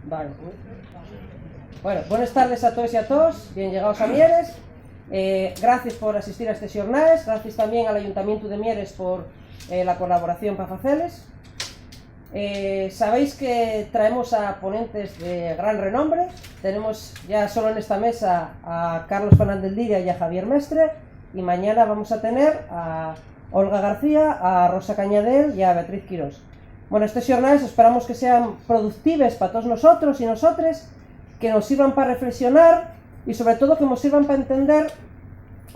Vale. Bueno, buenas tardes a todos y a todas, bien llegados a Mieres. Gracias por asistir a este xornais, gracias también al Ayuntamiento de Mieres por la colaboración para faceles. Sabéis que traemos a ponentes de gran renombre. Tenemos ya solo en esta mesa a Carlos Fernández Liria y a Javier Mestre, y mañana vamos a tener a Olga García, a Rosa Cañadel y a Beatriz Quirós. Bueno, estos xornais esperamos que sean productivos para todos nosotros y nosotres, que nos sirvan para reflexionar y sobre todo que nos sirvan para entender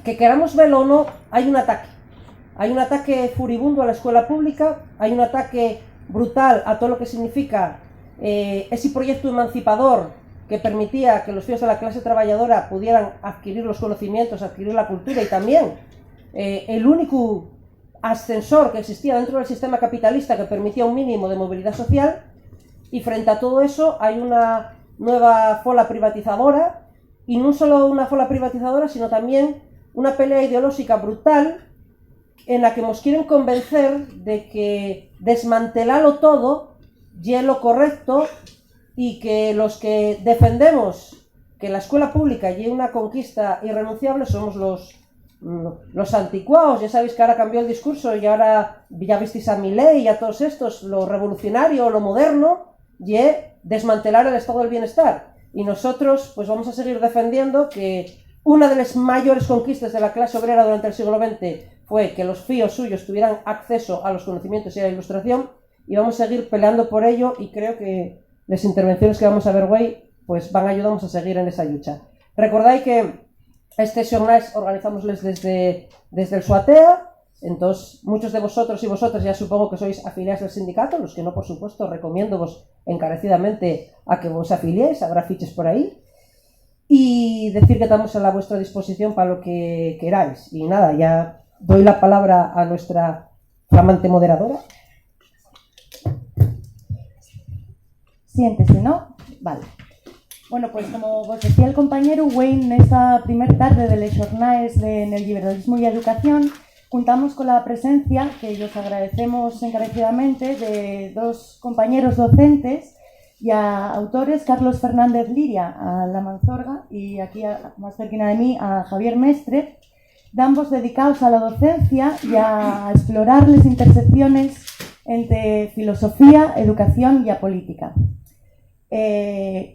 que, queramos verlo o no, hay un ataque. Hay un ataque furibundo a la escuela pública, hay un ataque brutal a todo lo que significa ese proyecto emancipador que permitía que los fíos de la clase trabajadora pudieran adquirir los conocimientos, adquirir la cultura, y también el único ascensor que existía dentro del sistema capitalista que permitía un mínimo de movilidad social. Y frente a todo eso hay una nueva fola privatizadora, y no solo una fola privatizadora, sino también una pelea ideológica brutal en la que nos quieren convencer de que desmantelarlo todo es lo correcto, y que los que defendemos que la escuela pública es una conquista irrenunciable somos los anticuados. Ya sabéis que ahora cambió el discurso y ahora ya visteis a Milei y a todos estos, lo revolucionario, lo moderno, y desmantelar el estado del bienestar. Y nosotros pues vamos a seguir defendiendo que una de las mayores conquistas de la clase obrera durante el siglo XX fue que los fíos suyos tuvieran acceso a los conocimientos y a la ilustración, y vamos a seguir peleando por ello, y creo que las intervenciones que vamos a ver hoy pues van a ayudarnos a seguir en esa lucha. Recordáis que este xornais organizamosles desde el SUATEA. Entonces, muchos de vosotros y vosotras ya supongo que sois afiliados del sindicato. Los que no, por supuesto, recomiendo vos encarecidamente a que vos afiliéis, habrá fiches por ahí. Y decir que estamos a la vuestra disposición para lo que queráis. Y nada, ya doy la palabra a nuestra flamante moderadora. Siéntese, ¿no? Vale. Bueno, pues como vos decía el compañero Wayne, esta primera tarde de les xornais en el liberalismo y educación, contamos con la presencia, que os agradecemos encarecidamente, de dos compañeros docentes y a autores, Carlos Fernández Liria, a la Manzorga, y aquí más cerquina de mí a Javier Mestre, de ambos dedicados a la docencia y a explorar las intersecciones entre filosofía, educación y a política.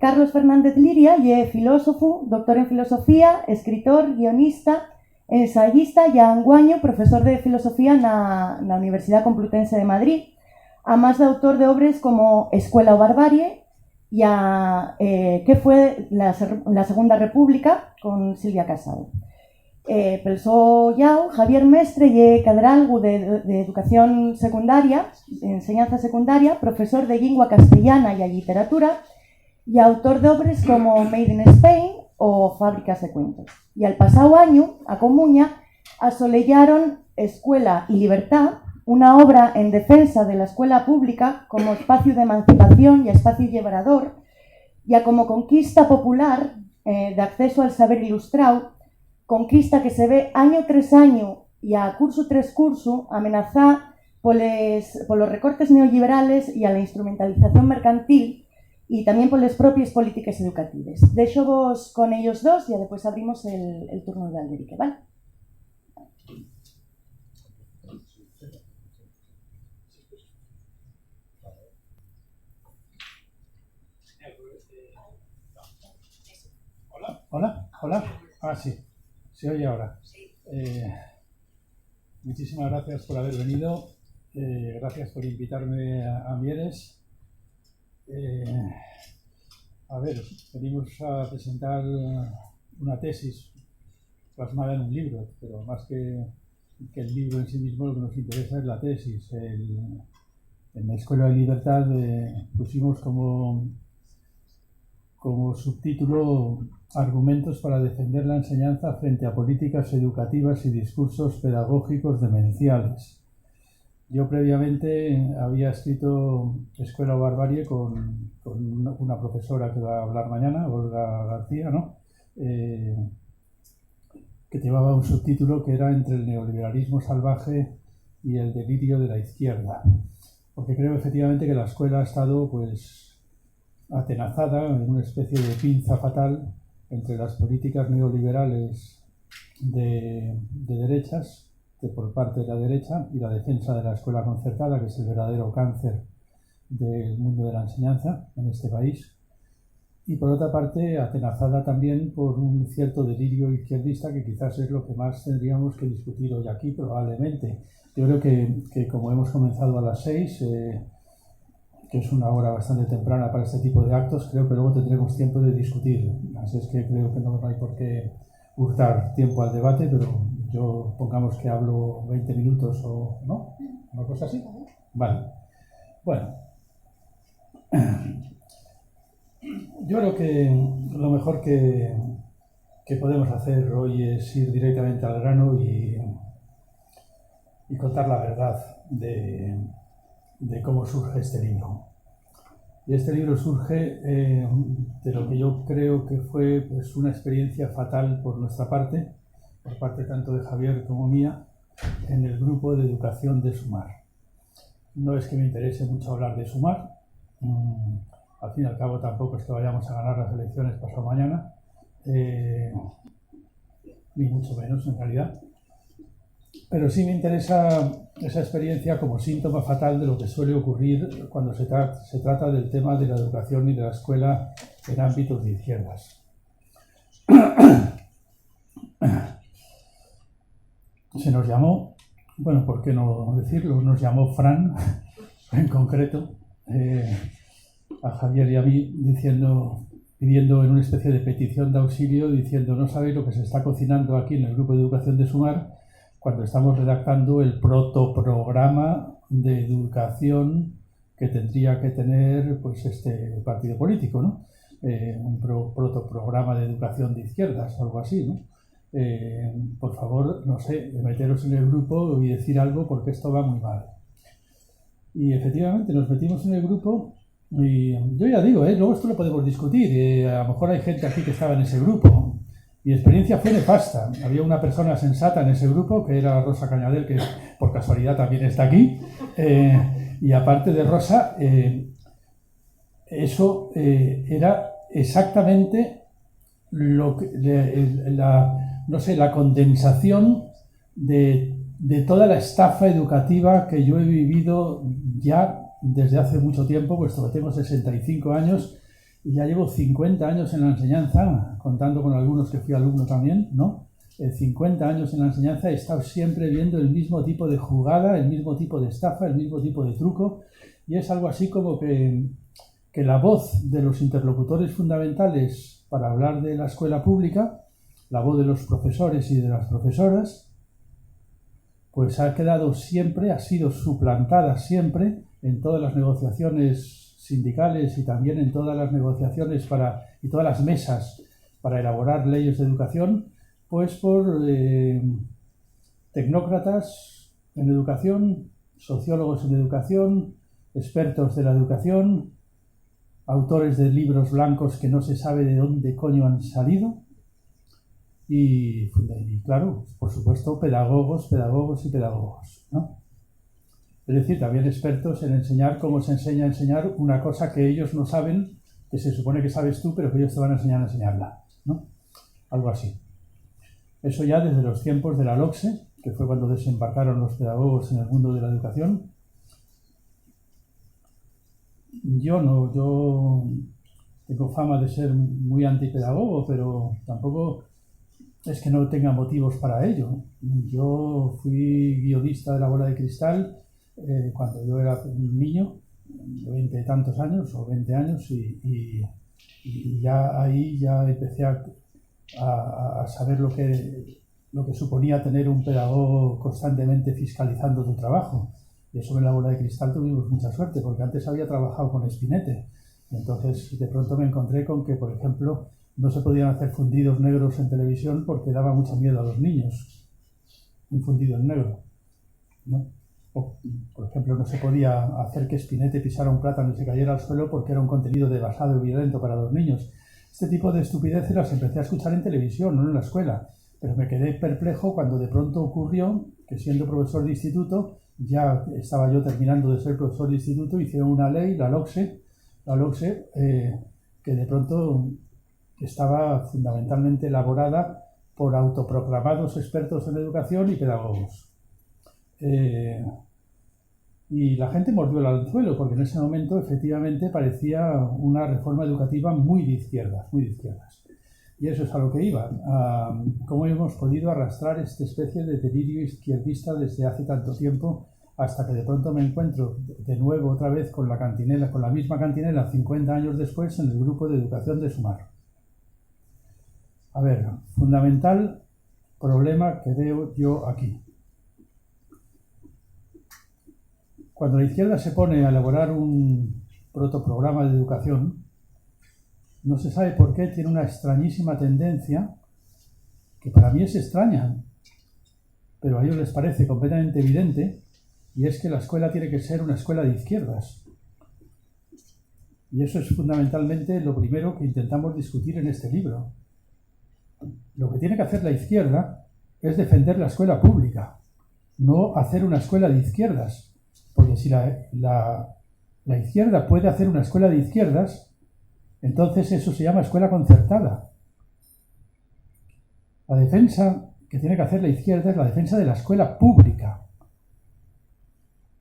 Carlos Fernández Liria es filósofo, doctor en filosofía, escritor, guionista, ensayista y anguaño profesor de filosofía na Universidad Complutense de Madrid, además de autor de obras como Escuela o Barbarie y que fue la Segunda República con Silvia Casado. Pel yao, Javier Mestre y catedrático de educación secundaria, enseñanza secundaria, profesor de lengua castellana y literatura, y autor de obras como Made in Spain o Fábricas de cuentos. Y al pasado año, a Comuña, asolellaron Escuela y Libertad, una obra en defensa de la escuela pública como espacio de emancipación y espacio llevador, ya como conquista popular de acceso al saber ilustrado, conquista que se ve año tras año y a curso tras curso amenazada por los recortes neoliberales y a la instrumentalización mercantil, y también por las propias políticas educativas. Dejo vos con ellos dos y después abrimos el turno de Alberique, ¿vale? Hola. Ah, sí. ¿Se oye ahora? Muchísimas gracias por haber venido. Gracias por invitarme a Mieres. A ver, venimos a presentar una tesis plasmada en un libro, pero más que el libro en sí mismo, lo que nos interesa es la tesis. En la Escuela de Libertad pusimos como subtítulo Argumentos para defender la enseñanza frente a políticas educativas y discursos pedagógicos demenciales. Yo previamente había escrito Escuela o Barbarie con una profesora que va a hablar mañana, Olga García, ¿no? Que llevaba un subtítulo que era Entre el neoliberalismo salvaje y el delirio de la izquierda. porque creo efectivamente que la escuela ha estado pues atenazada en una especie de pinza fatal entre las políticas neoliberales de derechas, por parte de la derecha, y la defensa de la escuela concertada, que es el verdadero cáncer del mundo de la enseñanza en este país, y por otra parte atenazada también por un cierto delirio izquierdista que quizás es lo que más tendríamos que discutir hoy aquí probablemente. Yo creo que como hemos comenzado a las 6, que es una hora bastante temprana para este tipo de actos, creo que luego tendremos tiempo de discutir. Así es que creo que no hay por qué hurtar tiempo al debate, pero yo pongamos que hablo 20 minutos o no, una cosa así. Vale. Bueno. Yo creo que lo mejor que podemos hacer hoy es ir directamente al grano y contar la verdad de cómo surge este libro. Y este libro surge de lo que yo creo que fue pues, una experiencia fatal por nuestra parte, por parte tanto de Javier como mía, en el grupo de educación de Sumar. No es que me interese mucho hablar de Sumar, al fin y al cabo tampoco es que vayamos a ganar las elecciones pasado mañana, ni mucho menos en realidad. Pero sí me interesa esa experiencia como síntoma fatal de lo que suele ocurrir cuando se trata del tema de la educación y de la escuela en ámbitos de izquierdas. Se nos llamó, bueno, ¿por qué no decirlo? Nos llamó Fran, en concreto, a Javier y a mí, pidiendo en una especie de petición de auxilio, diciendo: no sabéis lo que se está cocinando aquí en el grupo de educación de Sumar, cuando estamos redactando el protoprograma de educación que tendría que tener pues este partido político, ¿no? Un protoprograma de educación de izquierdas, algo así, ¿no? Por favor, no sé, meteros en el grupo y decir algo porque esto va muy mal. Y efectivamente nos metimos en el grupo y yo ya digo, luego esto lo podemos discutir, a lo mejor hay gente aquí que estaba en ese grupo. Mi experiencia fue nefasta. Había una persona sensata en ese grupo, que era Rosa Cañadel, que por casualidad también está aquí. Y aparte de Rosa, eso era exactamente lo que, la condensación de toda la estafa educativa que yo he vivido ya desde hace mucho tiempo, puesto que tengo 65 años y ya llevo 50 años en la enseñanza, contando con algunos que fui alumno también, ¿no? 50 años en la enseñanza he estado siempre viendo el mismo tipo de jugada, el mismo tipo de estafa, el mismo tipo de truco, y es algo así como que la voz de los interlocutores fundamentales para hablar de la escuela pública, la voz de los profesores y de las profesoras, pues ha sido suplantada siempre en todas las negociaciones sindicales y también en todas las negociaciones y todas las mesas para elaborar leyes de educación, pues por tecnócratas en educación, sociólogos en educación, expertos de la educación, autores de libros blancos que no se sabe de dónde coño han salido y claro, por supuesto, pedagogos y pedagogos, ¿no? Es decir, también expertos en enseñar cómo se enseña a enseñar una cosa que ellos no saben, que se supone que sabes tú, pero que ellos te van a enseñarla, ¿no? Algo así. Eso ya desde los tiempos de la LOCSE, que fue cuando desembarcaron los pedagogos en el mundo de la educación. Yo tengo fama de ser muy antipedagogo, pero tampoco es que no tenga motivos para ello. Yo fui guionista de La Bola de Cristal cuando yo era un niño, de 20 y tantos años, o 20 años, y ya ahí ya empecé a saber lo que suponía tener un pedagogo constantemente fiscalizando tu trabajo. Y eso en La Bola de Cristal tuvimos mucha suerte, porque antes había trabajado con Spinette. Y entonces de pronto me encontré con que, por ejemplo, no se podían hacer fundidos negros en televisión porque daba mucho miedo a los niños. Un fundido en negro, ¿no? O, por ejemplo, no se podía hacer que Spinette pisara un plátano y se cayera al suelo porque era un contenido devastado y violento para los niños. Este tipo de estupideces las empecé a escuchar en televisión, no en la escuela. Pero me quedé perplejo cuando de pronto ocurrió que, siendo profesor de instituto, ya estaba yo terminando de ser profesor de instituto, hicieron una ley, la LOCSE, que de pronto estaba fundamentalmente elaborada por autoproclamados expertos en educación y pedagogos. Y la gente mordió el anzuelo, porque en ese momento efectivamente parecía una reforma educativa muy de izquierdas, muy de izquierdas. Y eso es a lo que iba, a cómo hemos podido arrastrar esta especie de delirio izquierdista desde hace tanto tiempo, hasta que de pronto me encuentro de nuevo otra vez con la cantinela, con la misma cantinela 50 años después en el grupo de educación de Sumar. A ver, fundamental problema que veo yo aquí. Cuando la izquierda se pone a elaborar un protoprograma de educación, no se sabe por qué tiene una extrañísima tendencia, que para mí es extraña, pero a ellos les parece completamente evidente, y es que la escuela tiene que ser una escuela de izquierdas. Y eso es fundamentalmente lo primero que intentamos discutir en este libro. Lo que tiene que hacer la izquierda es defender la escuela pública, no hacer una escuela de izquierdas. Porque si la izquierda puede hacer una escuela de izquierdas, entonces eso se llama escuela concertada. La defensa que tiene que hacer la izquierda es la defensa de la escuela pública.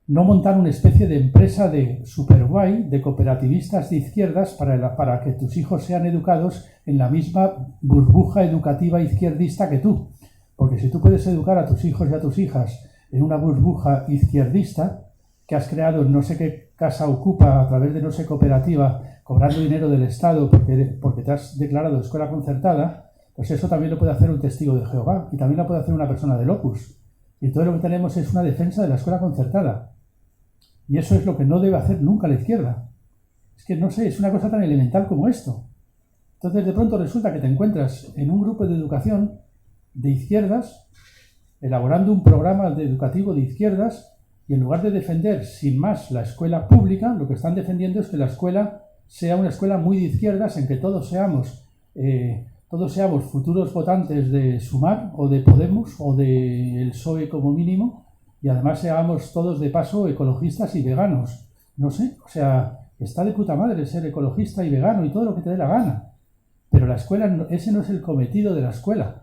No montar una especie de empresa de super guay, de cooperativistas de izquierdas para que tus hijos sean educados en la misma burbuja educativa izquierdista que tú. Porque si tú puedes educar a tus hijos y a tus hijas en una burbuja izquierdista, que has creado en no sé qué casa ocupa a través de no sé cooperativa, cobrando dinero del Estado porque te has declarado escuela concertada, pues eso también lo puede hacer un testigo de Jehová y también lo puede hacer una persona del Opus. Y todo lo que tenemos es una defensa de la escuela concertada. Y eso es lo que no debe hacer nunca la izquierda. Es que no sé, es una cosa tan elemental como esto. Entonces de pronto resulta que te encuentras en un grupo de educación de izquierdas, elaborando un programa educativo de izquierdas, y en lugar de defender sin más la escuela pública, lo que están defendiendo es que la escuela sea una escuela muy de izquierdas, en que todos seamos futuros votantes de Sumar o de Podemos o del PSOE como mínimo, y además seamos todos de paso ecologistas y veganos. No sé, o sea, está de puta madre ser ecologista y vegano y todo lo que te dé la gana, pero la escuela, ese no es el cometido de la escuela,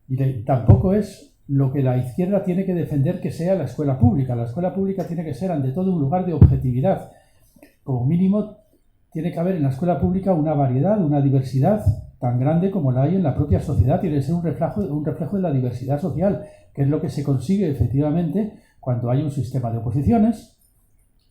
y tampoco es lo que la izquierda tiene que defender que sea la escuela pública. La escuela pública tiene que ser ante todo un lugar de objetividad. Como mínimo tiene que haber en la escuela pública una variedad, una diversidad tan grande como la hay en la propia sociedad. Tiene que ser un reflejo de la diversidad social, que es lo que se consigue efectivamente cuando hay un sistema de oposiciones.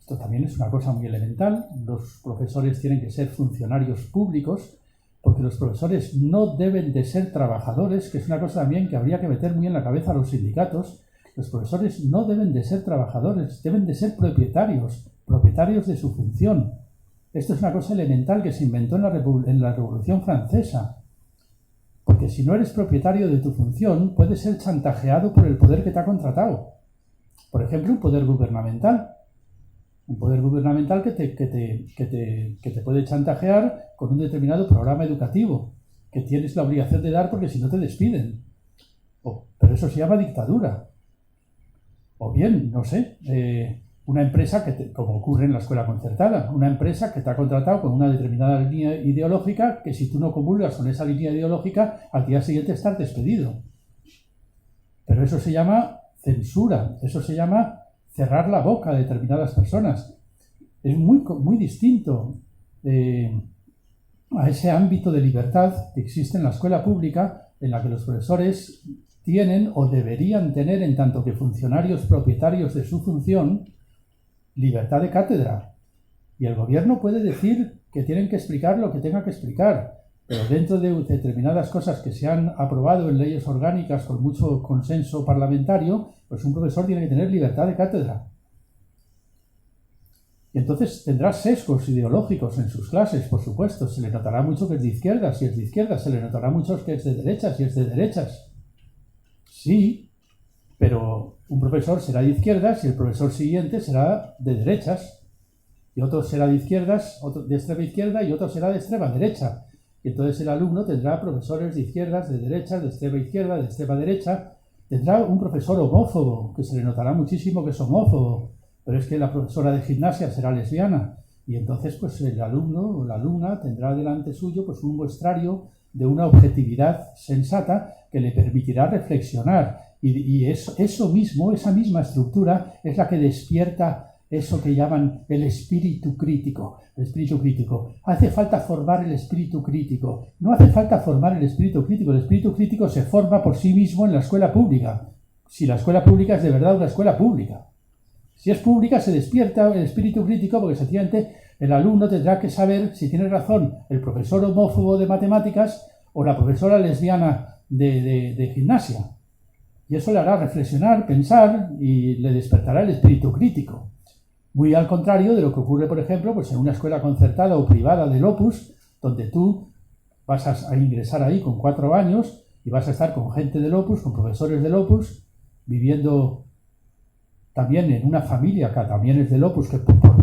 Esto también es una cosa muy elemental. Los profesores tienen que ser funcionarios públicos, porque los profesores no deben de ser trabajadores, que es una cosa también que habría que meter muy en la cabeza a los sindicatos. Los profesores no deben de ser trabajadores, deben de ser propietarios de su función. Esto es una cosa elemental que se inventó en la Revolución Francesa. Porque si no eres propietario de tu función, puedes ser chantajeado por el poder que te ha contratado. Por ejemplo, un poder gubernamental. Un poder gubernamental que te puede chantajear con un determinado programa educativo que tienes la obligación de dar porque si no te despiden. Pero eso se llama dictadura. O bien, no sé, una empresa como ocurre en la escuela concertada, una empresa que te ha contratado con una determinada línea ideológica que si tú no comulgas con esa línea ideológica, al día siguiente estás despedido. Pero eso se llama censura, eso se llama cerrar la boca a determinadas personas. Es muy distinto a ese ámbito de libertad que existe en la escuela pública, en la que los profesores tienen o deberían tener, en tanto que funcionarios propietarios de su función, libertad de cátedra. Y el gobierno puede decir que tienen que explicar lo que tenga que explicar, pero dentro de determinadas cosas que se han aprobado en leyes orgánicas con mucho consenso parlamentario, pues un profesor tiene que tener libertad de cátedra. Y entonces tendrá sesgos ideológicos en sus clases, por supuesto. Se le notará mucho que es de izquierdas, si es de izquierdas. Se le notará mucho que es de derechas, si es de derechas. Sí, pero un profesor será de izquierdas y el profesor siguiente será de derechas. Y otro será de izquierdas, otro de extrema izquierda y otro será de extrema derecha. Y entonces el alumno tendrá profesores de izquierdas, de derechas, de extrema izquierda, de extrema derecha. tendrá un profesor homófobo, que se le notará muchísimo que es homófobo, pero es que la profesora de gimnasia será lesbiana, y entonces pues el alumno o la alumna tendrá delante suyo pues un muestrario de una objetividad sensata que le permitirá reflexionar, y eso mismo, esa misma estructura es la que despierta eso que llaman el espíritu crítico. El espíritu crítico. Hace falta formar el espíritu crítico. No hace falta formar el espíritu crítico. El espíritu crítico se forma por sí mismo en la escuela pública. Si la escuela pública es de verdad una escuela pública. Si es pública se despierta el espíritu crítico porque sencillamente el alumno tendrá que saber si tiene razón el profesor homófobo de matemáticas o la profesora lesbiana de gimnasia. Y eso le hará reflexionar, pensar y le despertará el espíritu crítico. Muy al contrario de lo que ocurre, por ejemplo, pues en una escuela concertada o privada del Opus, donde tú vas a ingresar ahí con 4 años y vas a estar con gente del Opus, con profesores del Opus, viviendo también en una familia que también es del Opus,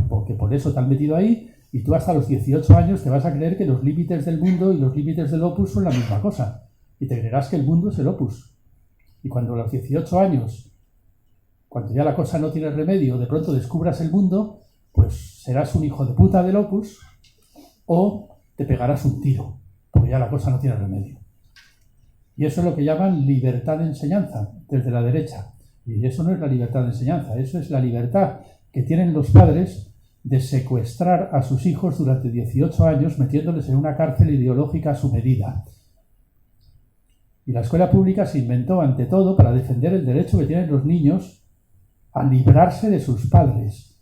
porque por eso te han metido ahí, y tú hasta los 18 años te vas a creer que los límites del mundo y los límites del Opus son la misma cosa, y te creerás que el mundo es el Opus. Y cuando a los 18 años, cuando ya la cosa no tiene remedio, de pronto descubras el mundo, pues serás un hijo de puta del Opus o te pegarás un tiro, porque ya la cosa no tiene remedio. Y eso es lo que llaman libertad de enseñanza, desde la derecha. Y eso no es la libertad de enseñanza, eso es la libertad que tienen los padres de secuestrar a sus hijos durante 18 años metiéndoles en una cárcel ideológica a su medida. Y la escuela pública se inventó ante todo para defender el derecho que tienen los niños a librarse de sus padres,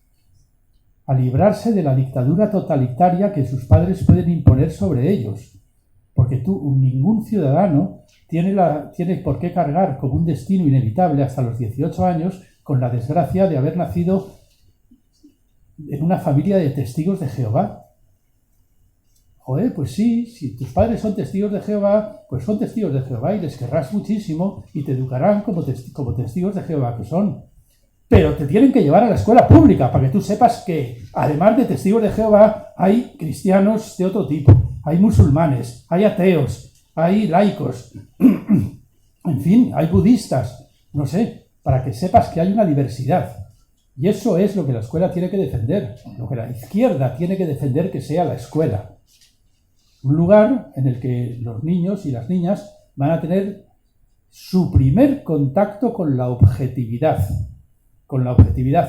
a librarse de la dictadura totalitaria que sus padres pueden imponer sobre ellos. Porque ningún ciudadano tiene por qué cargar como un destino inevitable hasta los 18 años con la desgracia de haber nacido en una familia de testigos de Jehová. Joder, pues sí, si tus padres son testigos de Jehová, pues son testigos de Jehová y les querrás muchísimo y te educarán como testigos de Jehová que son. Pero te tienen que llevar a la escuela pública para que tú sepas que, además de testigos de Jehová, hay cristianos de otro tipo, hay musulmanes, hay ateos, hay laicos, en fin, hay budistas, no sé, para que sepas que hay una diversidad. Y eso es lo que la escuela tiene que defender, lo que la izquierda tiene que defender que sea la escuela. Un lugar en el que los niños y las niñas van a tener su primer contacto con la objetividad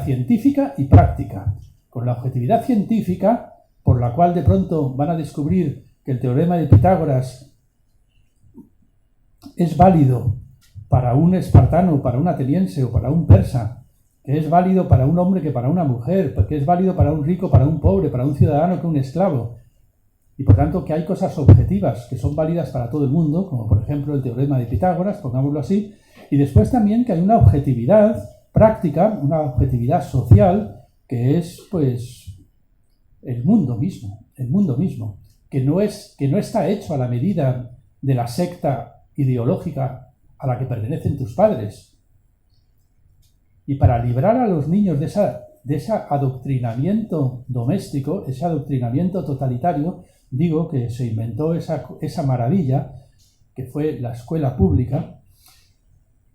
científica y práctica. Con la objetividad científica, por la cual de pronto van a descubrir que el teorema de Pitágoras es válido para un espartano, para un ateniense o para un persa, que es válido para un hombre que para una mujer, que es válido para un rico, para un pobre, para un ciudadano que un esclavo. Y por tanto que hay cosas objetivas que son válidas para todo el mundo, como por ejemplo el teorema de Pitágoras, pongámoslo así, y después también que hay una objetividad práctica, una objetividad social, que es pues el mundo mismo, que no está hecho a la medida de la secta ideológica a la que pertenecen tus padres. Y para librar a los niños de ese adoctrinamiento doméstico, ese adoctrinamiento totalitario, digo que se inventó esa maravilla que fue la escuela pública,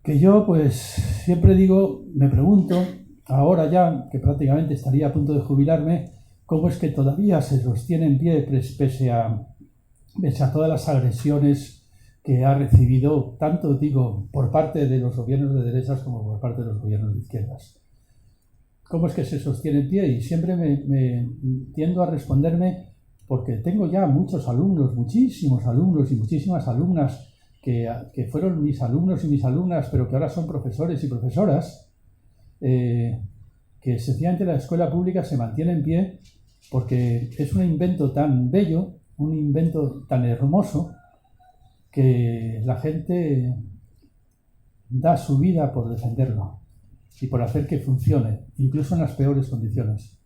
que yo pues siempre digo, me pregunto, ahora ya que prácticamente estaría a punto de jubilarme, cómo es que todavía se sostiene en pie pese a todas las agresiones que ha recibido, tanto digo, por parte de los gobiernos de derechas como por parte de los gobiernos de izquierdas. ¿Cómo es que se sostiene en pie? Y siempre me tiendo a responderme, porque tengo ya muchos alumnos, muchísimos alumnos y muchísimas alumnas que fueron mis alumnos y mis alumnas, pero que ahora son profesores y profesoras, que sencillamente la escuela pública se mantiene en pie porque es un invento tan bello, un invento tan hermoso, que la gente da su vida por defenderlo y por hacer que funcione, incluso en las peores condiciones.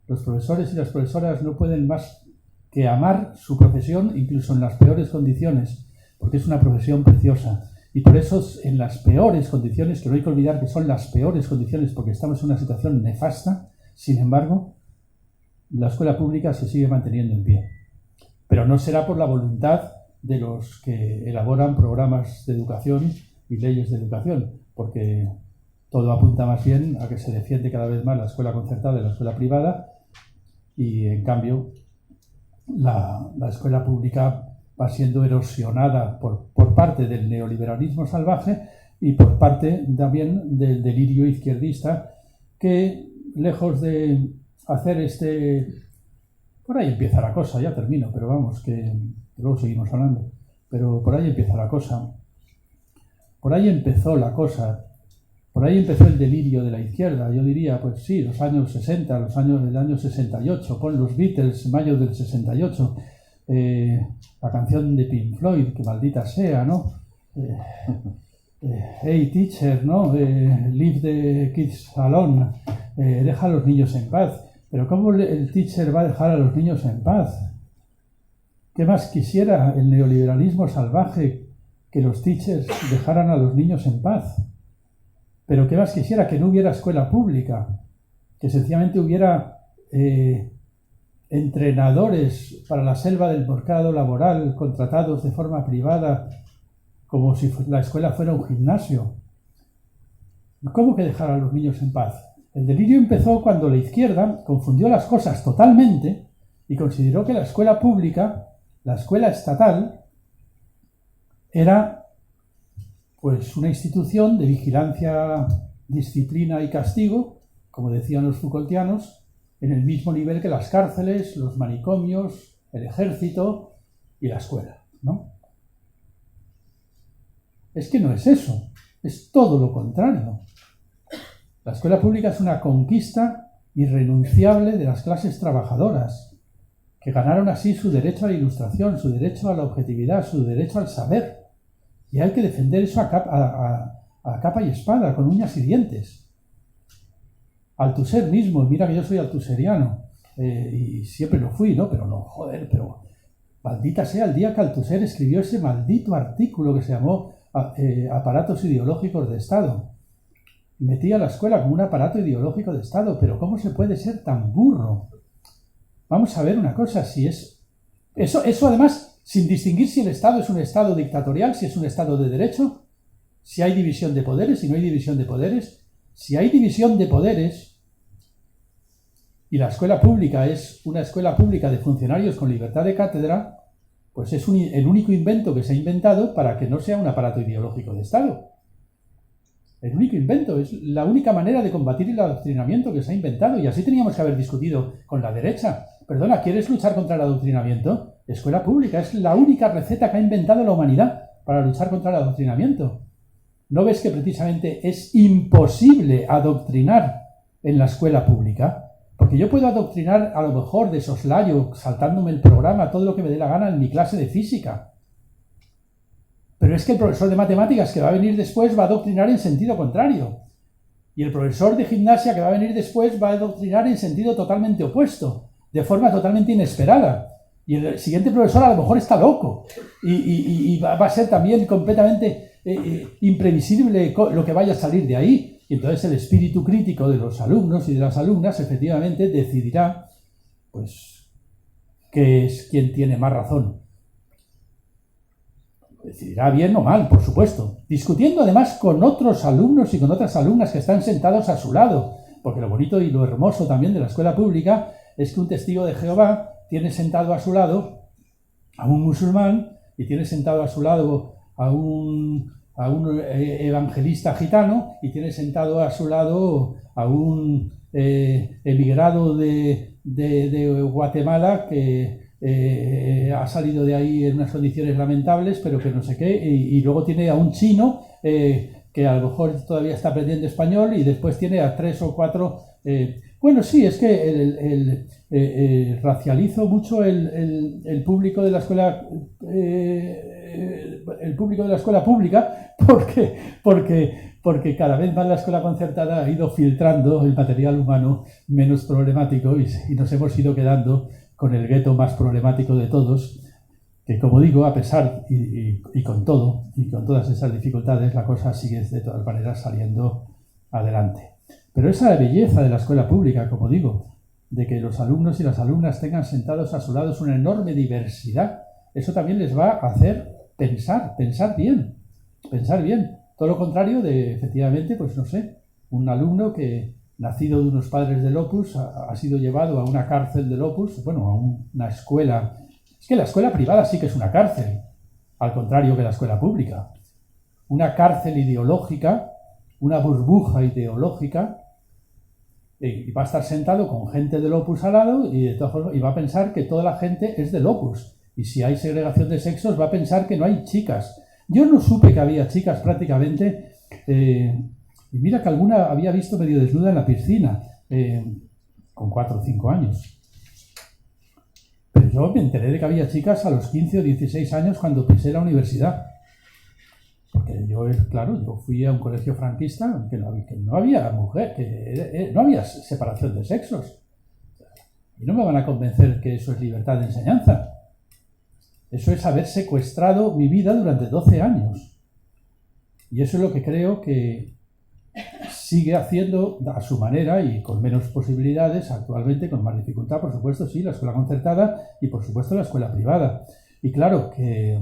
Los profesores y las profesoras no pueden más que amar su profesión, incluso en las peores condiciones, porque es una profesión preciosa. Y por eso en las peores condiciones, que no hay que olvidar que son las peores condiciones porque estamos en una situación nefasta, sin embargo, la escuela pública se sigue manteniendo en pie. Pero no será por la voluntad de los que elaboran programas de educación y leyes de educación, porque todo apunta más bien a que se defiende cada vez más la escuela concertada y la escuela privada, y en cambio la escuela pública va siendo erosionada por parte del neoliberalismo salvaje y por parte también del delirio izquierdista, que lejos de hacer por ahí empieza la cosa, ya termino, pero vamos, que luego seguimos hablando, pero por ahí empieza la cosa, por ahí empezó la cosa, por ahí empezó el delirio de la izquierda. Yo diría, pues sí, los años 60, del año 68, con los Beatles, mayo del 68, la canción de Pink Floyd, que maldita sea, ¿no? Hey teacher, ¿no? Leave the kids alone, deja a los niños en paz. Pero ¿cómo el teacher va a dejar a los niños en paz? ¿Qué más quisiera el neoliberalismo salvaje que los teachers dejaran a los niños en paz? Pero ¿qué más quisiera? Que no hubiera escuela pública, que sencillamente hubiera entrenadores para la selva del mercado laboral contratados de forma privada, como si la escuela fuera un gimnasio. ¿Cómo que dejar a los niños en paz? El delirio empezó cuando la izquierda confundió las cosas totalmente y consideró que la escuela pública, la escuela estatal, era pues una institución de vigilancia, disciplina y castigo, como decían los Foucaultianos, en el mismo nivel que las cárceles, los manicomios, el ejército y la escuela, ¿no? Es que no es eso, es todo lo contrario. La escuela pública es una conquista irrenunciable de las clases trabajadoras, que ganaron así su derecho a la ilustración, su derecho a la objetividad, su derecho al saber. Y hay que defender eso a capa y espada, con uñas y dientes. Althusser mismo, mira que yo soy althuseriano, y siempre lo fui, ¿no? Pero no, joder, pero maldita sea el día que Althusser escribió ese maldito artículo que se llamó Aparatos ideológicos de Estado. Metía a la escuela como un aparato ideológico de Estado, pero ¿cómo se puede ser tan burro? Vamos a ver una cosa, si es... Eso además, sin distinguir si el Estado es un Estado dictatorial, si es un Estado de derecho, si hay división de poderes, si no hay división de poderes. Si hay división de poderes y la escuela pública es una escuela pública de funcionarios con libertad de cátedra, pues es el único invento que se ha inventado para que no sea un aparato ideológico de Estado. El único invento, es la única manera de combatir el adoctrinamiento que se ha inventado, y así teníamos que haber discutido con la derecha. Perdona, ¿quieres luchar contra el adoctrinamiento? Escuela pública, es la única receta que ha inventado la humanidad para luchar contra el adoctrinamiento. ¿No ves que precisamente es imposible adoctrinar en la escuela pública? Porque yo puedo adoctrinar a lo mejor de soslayo, saltándome el programa, todo lo que me dé la gana en mi clase de física. Pero es que el profesor de matemáticas que va a venir después va a adoctrinar en sentido contrario. Y el profesor de gimnasia que va a venir después va a adoctrinar en sentido totalmente opuesto, de forma totalmente inesperada. Y el siguiente profesor a lo mejor está loco. Y va a ser también completamente imprevisible lo que vaya a salir de ahí. Y entonces el espíritu crítico de los alumnos y de las alumnas efectivamente decidirá, pues, qué es quien tiene más razón. Decidirá bien o mal, por supuesto, discutiendo además con otros alumnos y con otras alumnas que están sentados a su lado, porque lo bonito y lo hermoso también de la escuela pública es que un testigo de Jehová tiene sentado a su lado a un musulmán y tiene sentado a su lado a un evangelista gitano y tiene sentado a su lado a un emigrado de Guatemala que ha salido de ahí en unas condiciones lamentables, pero que no sé qué, y luego tiene a un chino que a lo mejor todavía está aprendiendo español, y después tiene a 3 o 4... bueno, sí, es que racializo mucho el público de la escuela el público de la escuela pública porque cada vez más la escuela concertada ha ido filtrando el material humano menos problemático y nos hemos ido quedando con el gueto más problemático de todos, que como digo, a pesar y con todo, y con todas esas dificultades, la cosa sigue de todas maneras saliendo adelante. Pero esa belleza de la escuela pública, como digo, de que los alumnos y las alumnas tengan sentados a su lado una enorme diversidad, eso también les va a hacer pensar bien. Todo lo contrario de, efectivamente, pues no sé, un alumno que, nacido de unos padres del Opus, ha sido llevado a una cárcel del Opus, bueno, a una escuela. Es que la escuela privada sí que es una cárcel, al contrario que la escuela pública. Una cárcel ideológica, una burbuja ideológica, y va a estar sentado con gente del Opus al lado y, de todas formas, y va a pensar que toda la gente es del Opus. Y si hay segregación de sexos, va a pensar que no hay chicas. Yo no supe que había chicas prácticamente. Y mira que alguna había visto medio desnuda en la piscina, con 4 o 5 años. Pero yo me enteré de que había chicas a los 15 o 16 años cuando pisé la universidad. Porque yo, claro, yo fui a un colegio franquista que no había mujer, que no había separación de sexos. Y no me van a convencer que eso es libertad de enseñanza. Eso es haber secuestrado mi vida durante 12 años. Y eso es lo que creo que sigue haciendo a su manera y con menos posibilidades actualmente, con más dificultad, por supuesto, sí, la escuela concertada y por supuesto la escuela privada. Y claro que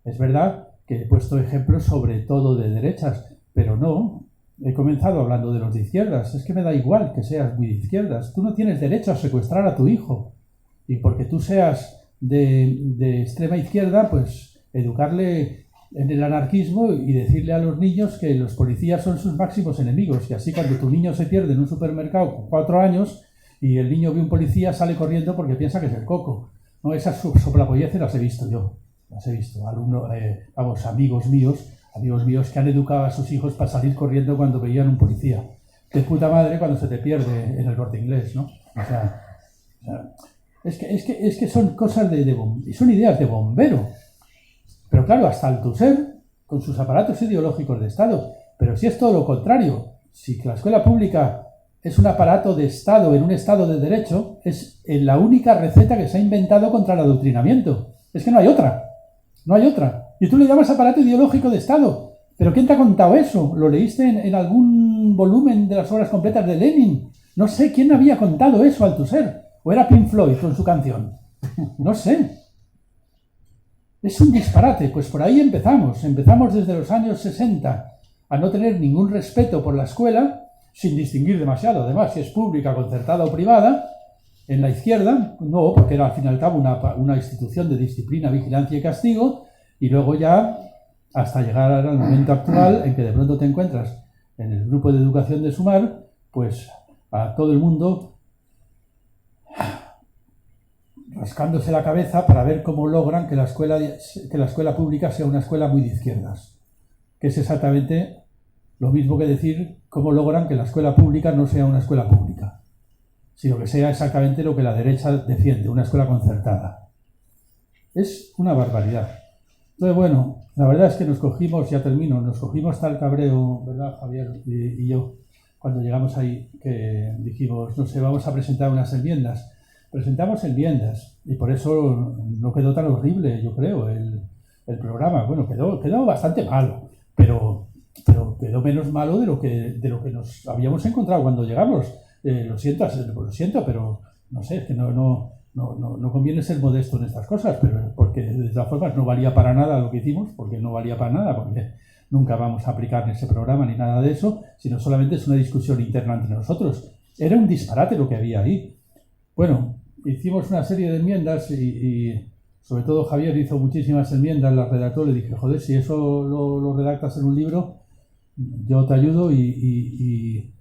es verdad que he puesto ejemplos sobre todo de derechas, pero no, he comenzado hablando de los de izquierdas. Es que me da igual que seas muy de izquierdas. Tú no tienes derecho a secuestrar a tu hijo. Y porque tú seas de extrema izquierda, pues educarle en el anarquismo y decirle a los niños que los policías son sus máximos enemigos. Y así cuando tu niño se pierde en un supermercado con 4 años y el niño ve un policía, sale corriendo porque piensa que es el coco. No, esas soplapolleces las he visto yo. Las he visto. Amigos míos que han educado a sus hijos para salir corriendo cuando veían un policía. De puta madre cuando se te pierde en el Corte Inglés, ¿no? O sea es que son cosas son ideas de bombero. Pero claro, hasta Althusser, con sus aparatos ideológicos de Estado. Pero si es todo lo contrario, si la escuela pública es un aparato de Estado en un Estado de Derecho, es la única receta que se ha inventado contra el adoctrinamiento. Es que no hay otra. No hay otra. Y tú le llamas aparato ideológico de Estado. ¿Pero quién te ha contado eso? ¿Lo leíste en algún volumen de las obras completas de Lenin? No sé quién había contado eso, Althusser. ¿O era Pink Floyd con su canción? No sé. Es un disparate. Pues por ahí empezamos. Empezamos desde los años 60 a no tener ningún respeto por la escuela, sin distinguir demasiado, además, si es pública, concertada o privada. En la izquierda, no, porque era al fin y al cabo una institución de disciplina, vigilancia y castigo, y luego ya hasta llegar al momento actual en que de pronto te encuentras en el grupo de educación de Sumar, pues a todo el mundo rascándose la cabeza para ver cómo logran que la escuela pública sea una escuela muy de izquierdas, que es exactamente lo mismo que decir cómo logran que la escuela pública no sea una escuela pública, sino que sea exactamente lo que la derecha defiende, una escuela concertada. Es una barbaridad. Entonces, bueno, la verdad es que nos cogimos tal cabreo, ¿verdad, Javier y yo, cuando llegamos ahí, que dijimos, no sé, vamos a presentar unas enmiendas. Presentamos enmiendas y por eso no quedó tan horrible, yo creo, el programa. Bueno, quedó bastante malo, pero quedó menos malo de lo que nos habíamos encontrado cuando llegamos. Lo siento, pero no sé, es que no conviene ser modesto en estas cosas, pero porque de todas formas no valía para nada lo que hicimos, porque no valía para nada, porque nunca vamos a aplicar ese programa ni nada de eso, sino solamente es una discusión interna entre nosotros. Era un disparate lo que había ahí. Bueno, hicimos una serie de enmiendas y sobre todo Javier hizo muchísimas enmiendas, las redactó, le dije, joder, si eso lo redactas en un libro, yo te ayudo y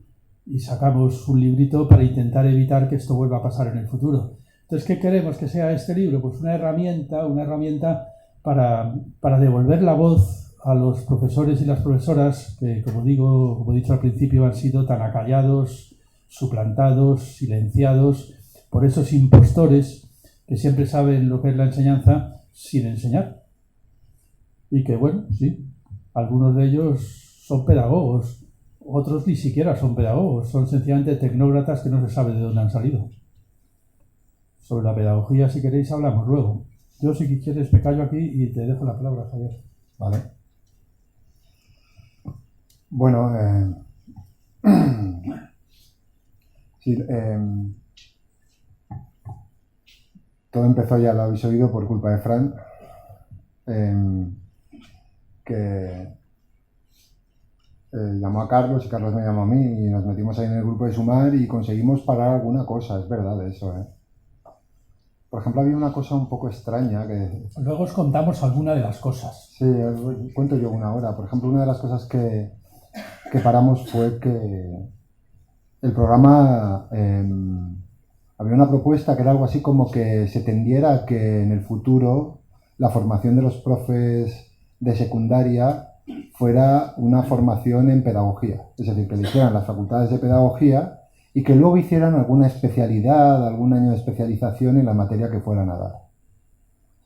sacamos un librito para intentar evitar que esto vuelva a pasar en el futuro. Entonces, ¿qué queremos que sea este libro? Pues una herramienta para devolver la voz a los profesores y las profesoras que, como he dicho al principio, han sido tan acallados, suplantados, silenciados por esos impostores que siempre saben lo que es la enseñanza sin enseñar. Y que, bueno, sí, algunos de ellos son pedagogos, otros ni siquiera son pedagogos, son sencillamente tecnócratas que no se sabe de dónde han salido. Sobre la pedagogía, si queréis, hablamos luego. Yo, si quieres, me callo aquí y te dejo la palabra, Javier. Vale. Bueno, sí, todo empezó, ya lo habéis oído, por culpa de Fran, que llamó a Carlos y Carlos me llamó a mí y nos metimos ahí en el grupo de Sumar y conseguimos parar alguna cosa, es verdad eso, ¿eh? Por ejemplo, había una cosa un poco extraña que... Luego os contamos alguna de las cosas. Sí, cuento yo una hora. Por ejemplo, una de las cosas que paramos fue que el programa... había una propuesta que era algo así como que se tendiera a que en el futuro la formación de los profes de secundaria fuera una formación en pedagogía. Es decir, que le hicieran las facultades de pedagogía y que luego hicieran alguna especialidad, algún año de especialización en la materia que fueran a dar.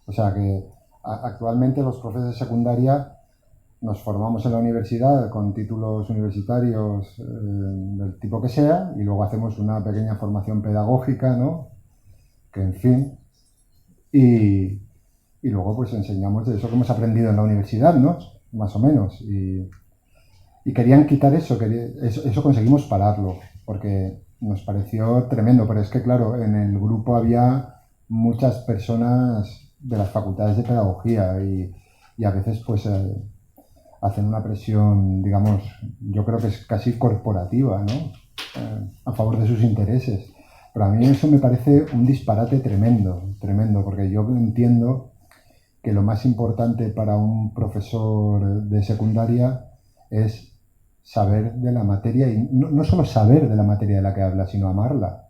O sea que actualmente los profes de secundaria nos formamos en la universidad con títulos universitarios del tipo que sea y luego hacemos una pequeña formación pedagógica, ¿no? Que en fin, y luego pues enseñamos de eso que hemos aprendido en la universidad, ¿no? Más o menos. Y querían quitar eso, eso conseguimos pararlo, porque nos pareció tremendo, pero es que claro, en el grupo había muchas personas de las facultades de pedagogía y a veces pues hacen una presión, digamos, yo creo que es casi corporativa, ¿no? A favor de sus intereses. Pero a mí eso me parece un disparate tremendo, tremendo, porque yo entiendo que lo más importante para un profesor de secundaria es saber de la materia, y no solo saber de la materia de la que habla, sino amarla.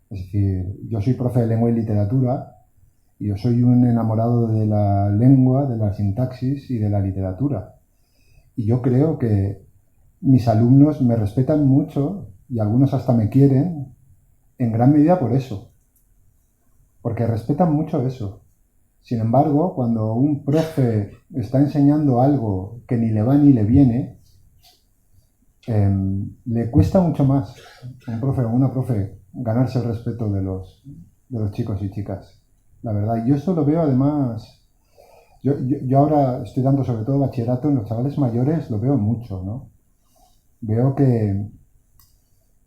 Es decir, yo soy profe de lengua y literatura, y yo soy un enamorado de la lengua, de la sintaxis y de la literatura. Y yo creo que mis alumnos me respetan mucho, y algunos hasta me quieren, en gran medida por eso. Porque respetan mucho eso. Sin embargo, cuando un profe está enseñando algo que ni le va ni le viene, le cuesta mucho más a un profe o una profe ganarse el respeto de los chicos y chicas. La verdad, yo esto lo veo además, yo ahora estoy dando sobre todo bachillerato en los chavales mayores, lo veo mucho, ¿no? Veo que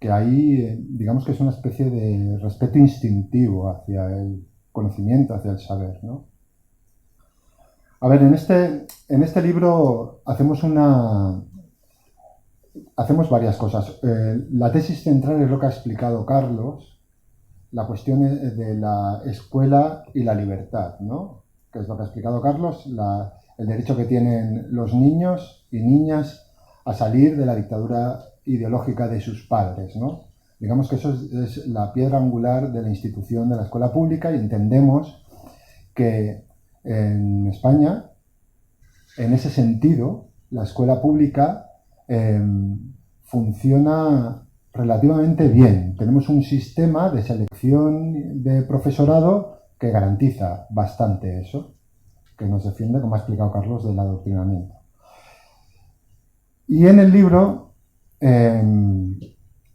hay, digamos que es una especie de respeto instintivo hacia el conocimiento, hacia el saber, ¿no? A ver, en este libro hacemos varias cosas. La tesis central es lo que ha explicado Carlos, la cuestión de la escuela y la libertad, ¿no? Que es lo que ha explicado Carlos, el derecho que tienen los niños y niñas a salir de la dictadura ideológica de sus padres, ¿no? Digamos que eso es la piedra angular de la institución de la escuela pública y entendemos que en España, en ese sentido, la escuela pública funciona relativamente bien. Tenemos un sistema de selección de profesorado que garantiza bastante eso, que nos defiende, como ha explicado Carlos, del adoctrinamiento. Y en el libro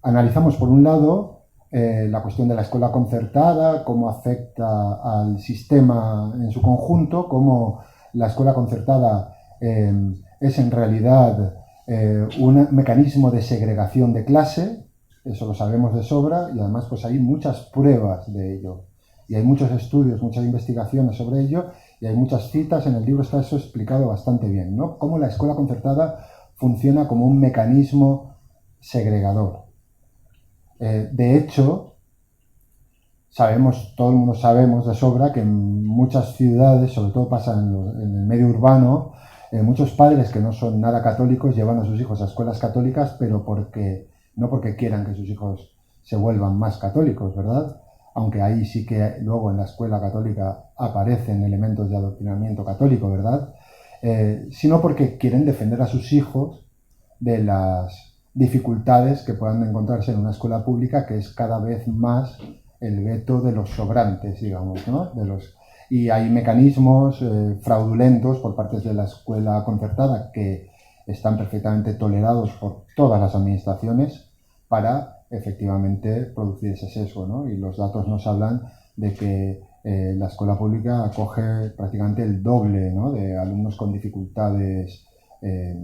analizamos, por un lado, la cuestión de la escuela concertada, cómo afecta al sistema en su conjunto, cómo la escuela concertada es en realidad un mecanismo de segregación de clase, eso lo sabemos de sobra, y además pues hay muchas pruebas de ello, y hay muchos estudios, muchas investigaciones sobre ello, y hay muchas citas, en el libro está eso explicado bastante bien, ¿no? Cómo la escuela concertada funciona como un mecanismo segregador. De hecho, todo el mundo sabemos de sobra que en muchas ciudades, sobre todo pasa en el medio urbano, muchos padres que no son nada católicos llevan a sus hijos a escuelas católicas, pero no porque quieran que sus hijos se vuelvan más católicos, ¿verdad? Aunque ahí sí que luego en la escuela católica aparecen elementos de adoctrinamiento católico, ¿verdad? Sino porque quieren defender a sus hijos de las dificultades que puedan encontrarse en una escuela pública, que es cada vez más el veto de los sobrantes, digamos, ¿no? Y hay mecanismos fraudulentos por parte de la escuela concertada que están perfectamente tolerados por todas las administraciones para efectivamente producir ese sesgo, ¿no? Y los datos nos hablan de que la escuela pública acoge prácticamente el doble, ¿no? De alumnos con dificultades de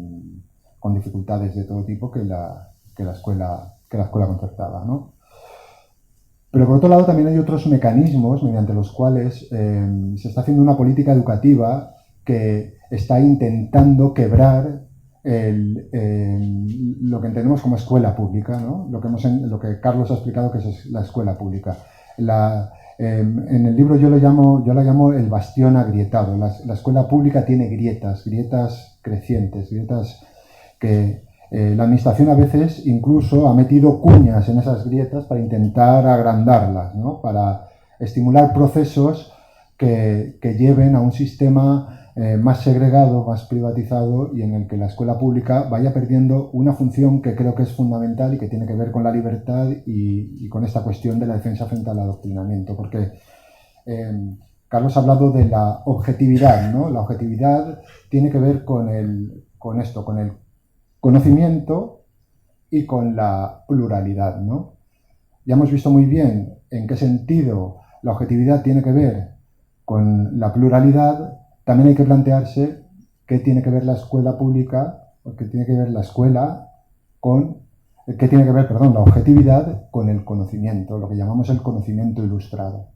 todo tipo que la escuela concertada, ¿no? Pero por otro lado también hay otros mecanismos mediante los cuales se está haciendo una política educativa que está intentando quebrar lo que entendemos como escuela pública, ¿no? Lo que Carlos ha explicado que es la escuela pública. En el libro yo la llamo el bastión agrietado. La escuela pública tiene grietas crecientes, grietas que la administración a veces incluso ha metido cuñas en esas grietas para intentar agrandarlas, ¿no? Para estimular procesos que lleven a un sistema más segregado, más privatizado, y en el que la escuela pública vaya perdiendo una función que creo que es fundamental y que tiene que ver con la libertad y con esta cuestión de la defensa frente al adoctrinamiento. Porque Carlos ha hablado de la objetividad, ¿no? La objetividad tiene que ver con el conocimiento y con la pluralidad, ¿no? Ya hemos visto muy bien en qué sentido la objetividad tiene que ver con la pluralidad. También hay que plantearse qué tiene que ver la escuela pública, o qué tiene que ver la objetividad con el conocimiento, lo que llamamos el conocimiento ilustrado.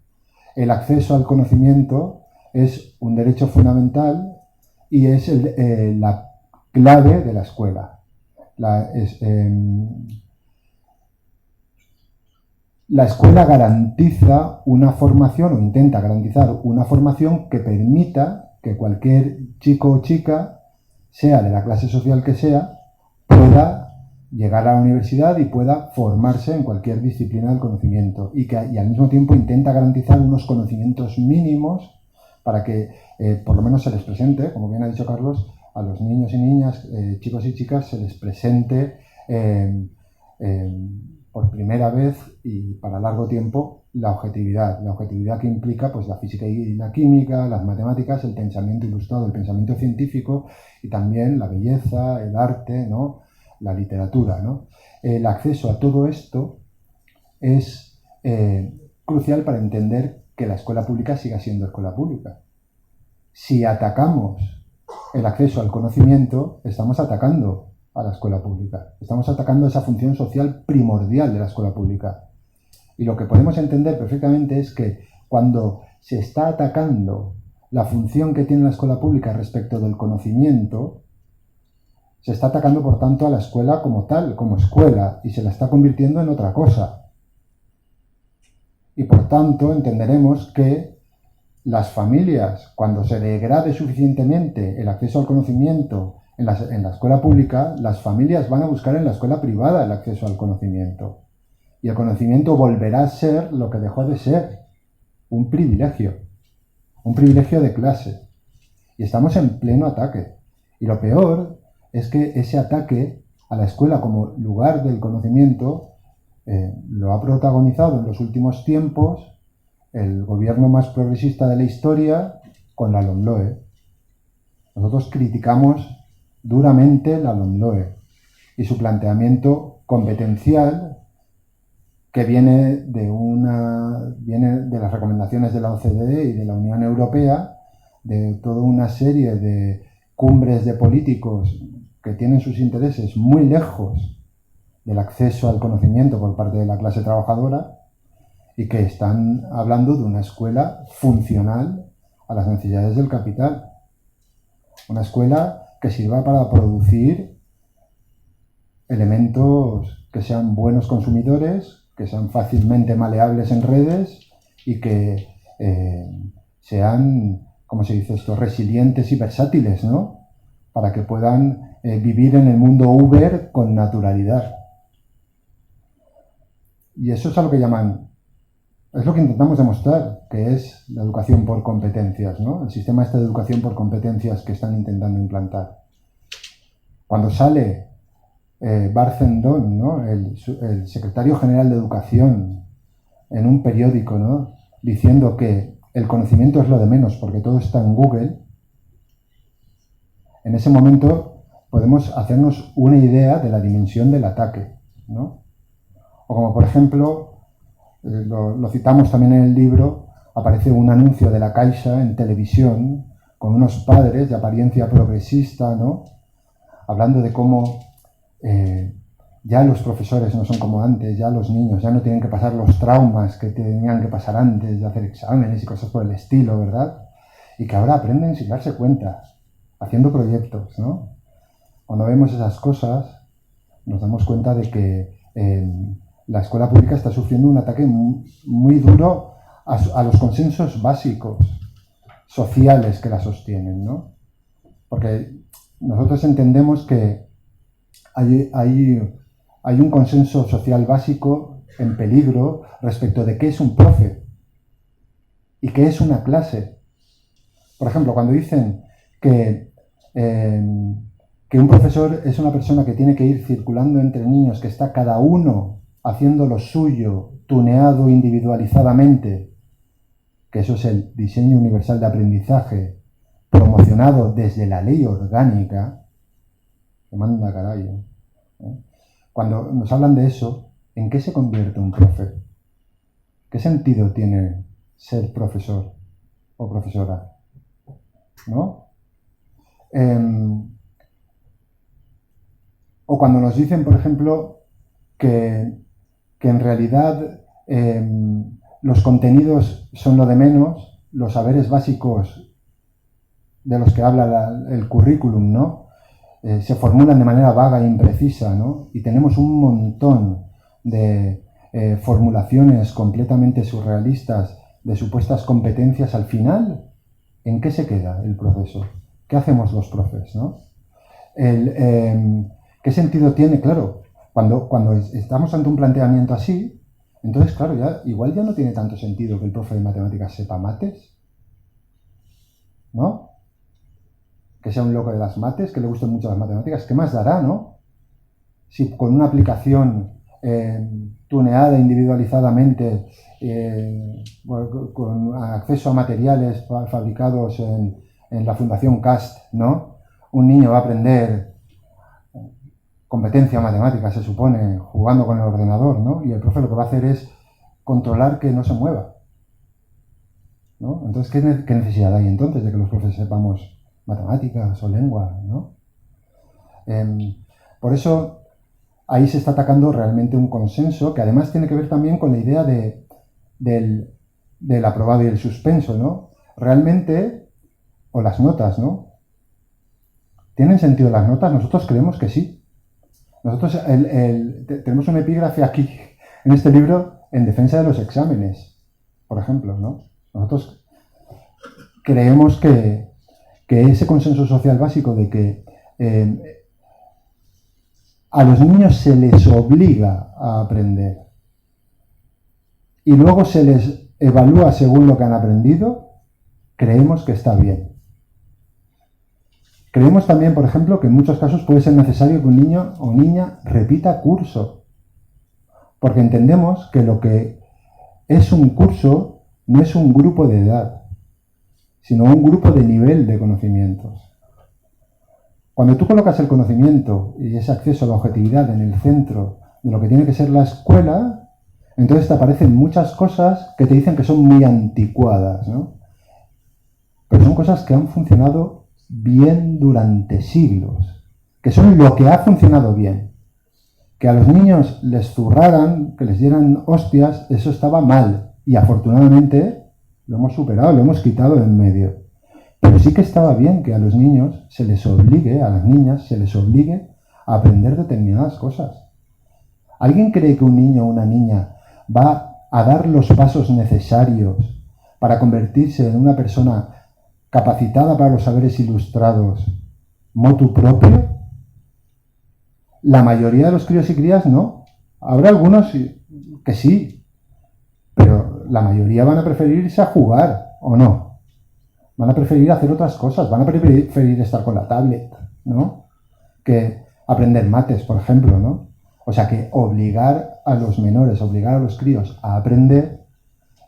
El acceso al conocimiento es un derecho fundamental y es la clave de la escuela. La escuela garantiza una formación, o intenta garantizar una formación que permita que cualquier chico o chica, sea de la clase social que sea, pueda llegar a la universidad y pueda formarse en cualquier disciplina del conocimiento, y al mismo tiempo intenta garantizar unos conocimientos mínimos para que por lo menos se les presente, como bien ha dicho Carlos, a los niños y niñas, chicos y chicas, se les presente por primera vez y para largo tiempo la objetividad que implica pues la física y la química, las matemáticas, el pensamiento ilustrado, el pensamiento científico, y también la belleza, el arte, ¿no? La literatura, ¿no? El acceso a todo esto es crucial para entender que la escuela pública siga siendo escuela pública. Si atacamos el acceso al conocimiento, estamos atacando a la escuela pública. Estamos atacando esa función social primordial de la escuela pública. Y lo que podemos entender perfectamente es que cuando se está atacando la función que tiene la escuela pública respecto del conocimiento, se está atacando, por tanto, a la escuela como tal, como escuela, y se la está convirtiendo en otra cosa. Y por tanto, entenderemos que las familias, cuando se degrade suficientemente el acceso al conocimiento en la escuela pública, las familias van a buscar en la escuela privada el acceso al conocimiento. Y el conocimiento volverá a ser lo que dejó de ser, un privilegio de clase. Y estamos en pleno ataque. Y lo peor es que ese ataque a la escuela como lugar del conocimiento lo ha protagonizado en los últimos tiempos el gobierno más progresista de la historia con la LOMLOE. Nosotros criticamos duramente la LOMLOE y su planteamiento competencial, que viene de las recomendaciones de la OCDE y de la Unión Europea, de toda una serie de cumbres de políticos que tienen sus intereses muy lejos del acceso al conocimiento por parte de la clase trabajadora, y que están hablando de una escuela funcional a las necesidades del capital. Una escuela que sirva para producir elementos que sean buenos consumidores, que sean fácilmente maleables en redes y que sean, ¿cómo se dice esto?, resilientes y versátiles, ¿no? Para que puedan vivir en el mundo Uber con naturalidad. Y eso es a lo que llaman, es lo que intentamos demostrar, que es la educación por competencias, ¿no? El sistema este de educación por competencias que están intentando implantar. Cuando sale Barcendon, ¿no?, el secretario general de Educación, en un periódico, ¿no?, diciendo que el conocimiento es lo de menos porque todo está en Google, en ese momento podemos hacernos una idea de la dimensión del ataque, ¿no? O como, por ejemplo, lo citamos también en el libro, aparece un anuncio de la Caixa en televisión con unos padres de apariencia progresista, ¿no?, hablando de cómo ya los profesores no son como antes, ya los niños ya no tienen que pasar los traumas que tenían que pasar antes de hacer exámenes y cosas por el estilo, ¿verdad? Y que ahora aprenden sin darse cuenta, haciendo proyectos, ¿no? cuando vemos esas cosas, nos damos cuenta de que la escuela pública está sufriendo un ataque muy duro a los consensos básicos sociales que la sostienen, ¿no? Porque nosotros entendemos que hay un consenso social básico en peligro respecto de qué es un profe y qué es una clase. Por ejemplo, cuando dicen que un profesor es una persona que tiene que ir circulando entre niños, que está cada uno haciendo lo suyo, tuneado individualizadamente, que eso es el diseño universal de aprendizaje, promocionado desde la ley orgánica, que manda carajo, ¿eh? Cuando nos hablan de eso, ¿en qué se convierte un profe? ¿Qué sentido tiene ser profesor o profesora? ¿No? O cuando nos dicen, por ejemplo, que en realidad los contenidos son lo de menos, los saberes básicos de los que habla el currículum, ¿no? Se formulan de manera vaga e imprecisa, ¿no? Y tenemos un montón de formulaciones completamente surrealistas de supuestas competencias. Al final, ¿en qué se queda el proceso? ¿Qué hacemos los profes, no? ¿Qué sentido tiene? Claro, cuando estamos ante un planteamiento así, entonces, claro, igual ya no tiene tanto sentido que el profe de matemáticas sepa mates, ¿no? Que sea un loco de las mates, que le gusten mucho las matemáticas, ¿qué más dará, no? Si con una aplicación tuneada individualizadamente, con acceso a materiales fabricados en la Fundación CAST, ¿no? Un niño va a aprender competencia matemática, se supone, jugando con el ordenador, ¿no? Y el profe lo que va a hacer es controlar que no se mueva, ¿no? Entonces, ¿qué necesidad hay entonces de que los profes sepamos matemáticas o lengua, ¿no? Por eso, ahí se está atacando realmente un consenso que además tiene que ver también con la idea del aprobado y el suspenso, ¿no? Realmente, o las notas, ¿no? ¿Tienen sentido las notas? Nosotros creemos que sí. Nosotros tenemos un epígrafe aquí, en este libro, en defensa de los exámenes, por ejemplo, ¿no? Nosotros creemos que ese consenso social básico de que a los niños se les obliga a aprender y luego se les evalúa según lo que han aprendido, creemos que está bien. Creemos también, por ejemplo, que en muchos casos puede ser necesario que un niño o niña repita curso, porque entendemos que lo que es un curso no es un grupo de edad, sino un grupo de nivel de conocimientos. Cuando tú colocas el conocimiento y ese acceso a la objetividad en el centro de lo que tiene que ser la escuela, entonces te aparecen muchas cosas que te dicen que son muy anticuadas, ¿no? Pero son cosas que han funcionado bien durante siglos, que son lo que ha funcionado bien. Que a los niños les zurraran, que les dieran hostias, eso estaba mal, y afortunadamente lo hemos superado, lo hemos quitado de en medio. Pero sí que estaba bien que a los niños se les obligue, a las niñas se les obligue a aprender determinadas cosas. ¿Alguien cree que un niño o una niña va a dar los pasos necesarios para convertirse en una persona capacitada para los saberes ilustrados motu propio? La mayoría de los críos y crías no. Habrá algunos que sí, pero la mayoría van a preferir irse a jugar, ¿o no? Van a preferir hacer otras cosas, van a preferir estar con la tablet, ¿no? Que aprender mates, por ejemplo, ¿no? O sea que obligar a los menores, obligar a los críos a aprender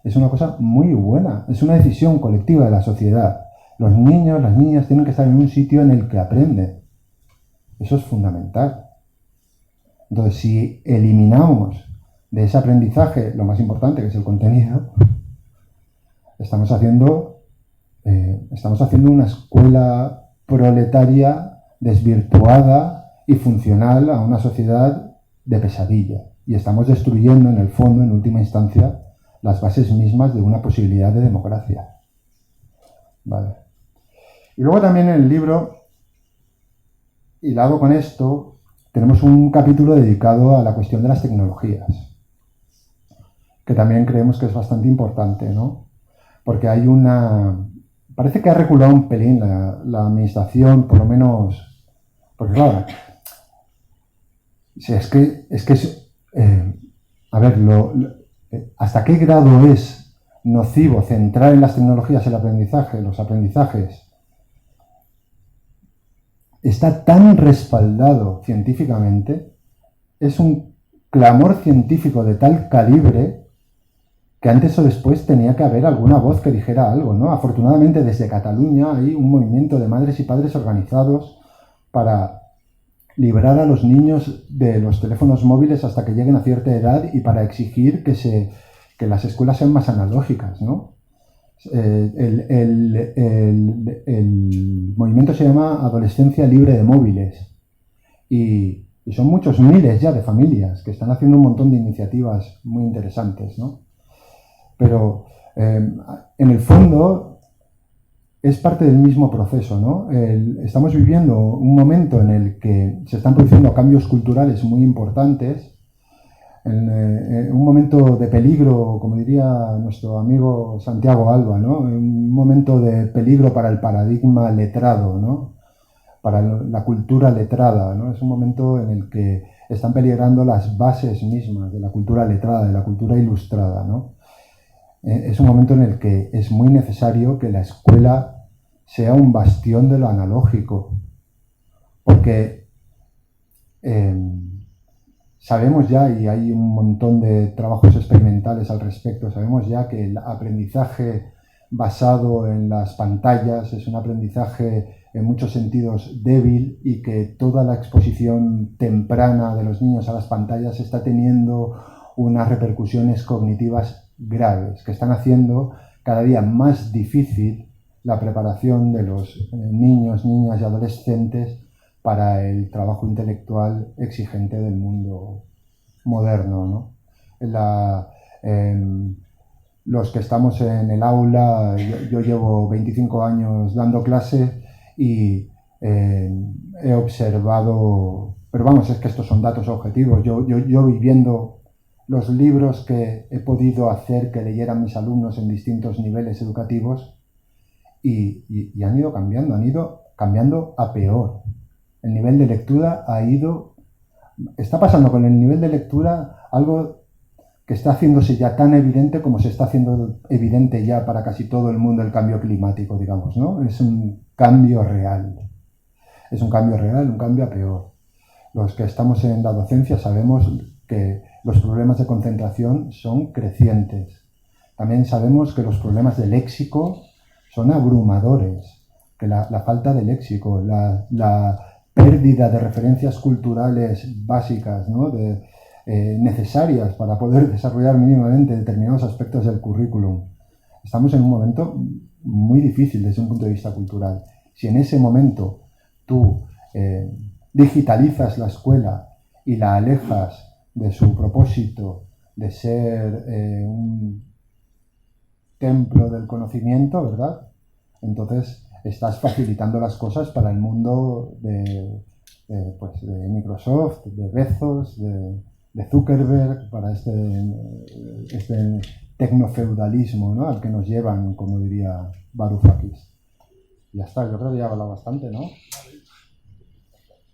es una cosa muy buena, es una decisión colectiva de la sociedad. Los niños, las niñas tienen que estar en un sitio en el que aprenden. Eso es fundamental. Entonces, si eliminamos de ese aprendizaje lo más importante, que es el contenido, estamos haciendo una escuela proletaria desvirtuada y funcional a una sociedad de pesadilla. Y estamos destruyendo, en el fondo, en última instancia, las bases mismas de una posibilidad de democracia. Vale. Y luego también en el libro hilado con esto, tenemos un capítulo dedicado a la cuestión de las tecnologías, que también creemos que es bastante importante, ¿no? Porque hay parece que ha reculado un pelín la administración, por lo menos, porque claro, a ver, ¿hasta qué grado es nocivo centrar en las tecnologías el aprendizaje, los aprendizajes? Está tan respaldado científicamente, es un clamor científico de tal calibre que antes o después tenía que haber alguna voz que dijera algo, ¿no? Afortunadamente desde Cataluña hay un movimiento de madres y padres organizados para librar a los niños de los teléfonos móviles hasta que lleguen a cierta edad y para exigir que las escuelas sean más analógicas, ¿no? El movimiento se llama Adolescencia Libre de Móviles y son muchos miles ya de familias que están haciendo un montón de iniciativas muy interesantes, ¿no? Pero en el fondo es parte del mismo proceso, ¿no? Estamos viviendo un momento en el que se están produciendo cambios culturales muy importantes, un momento de peligro, como diría nuestro amigo Santiago Alba, ¿no? Un momento de peligro para el paradigma letrado, ¿no? Para la cultura letrada, ¿no? Es un momento en el que están peligrando las bases mismas de la cultura letrada, de la cultura ilustrada, ¿no? Es un momento en el que es muy necesario que la escuela sea un bastión de lo analógico, porque sabemos ya, y hay un montón de trabajos experimentales al respecto, sabemos ya que el aprendizaje basado en las pantallas es un aprendizaje en muchos sentidos débil y que toda la exposición temprana de los niños a las pantallas está teniendo unas repercusiones cognitivas graves, que están haciendo cada día más difícil la preparación de los niños, niñas y adolescentes para el trabajo intelectual exigente del mundo moderno, ¿no? Los que estamos en el aula, yo llevo 25 años dando clase y he observado, pero vamos, es que estos son datos objetivos, yo viviendo los libros que he podido hacer que leyeran mis alumnos en distintos niveles educativos y han ido cambiando a peor. El nivel de lectura está pasando con el nivel de lectura algo que está haciéndose ya tan evidente como se está haciendo evidente ya para casi todo el mundo el cambio climático, digamos, ¿no? Es un cambio real. Es un cambio real, un cambio a peor. Los que estamos en la docencia sabemos que los problemas de concentración son crecientes. También sabemos que los problemas de léxico son abrumadores, que la falta de léxico, la pérdida de referencias culturales básicas, ¿no? Necesarias para poder desarrollar mínimamente determinados aspectos del currículum. Estamos en un momento muy difícil desde un punto de vista cultural. Si en ese momento tú digitalizas la escuela y la alejas de su propósito de ser un templo del conocimiento, ¿verdad? Entonces estás facilitando las cosas para el mundo de Microsoft, de Bezos, de Zuckerberg, para este tecnofeudalismo, ¿no? Al que nos llevan, como diría Varoufakis. Ya está, yo creo que ya he hablado bastante, ¿no?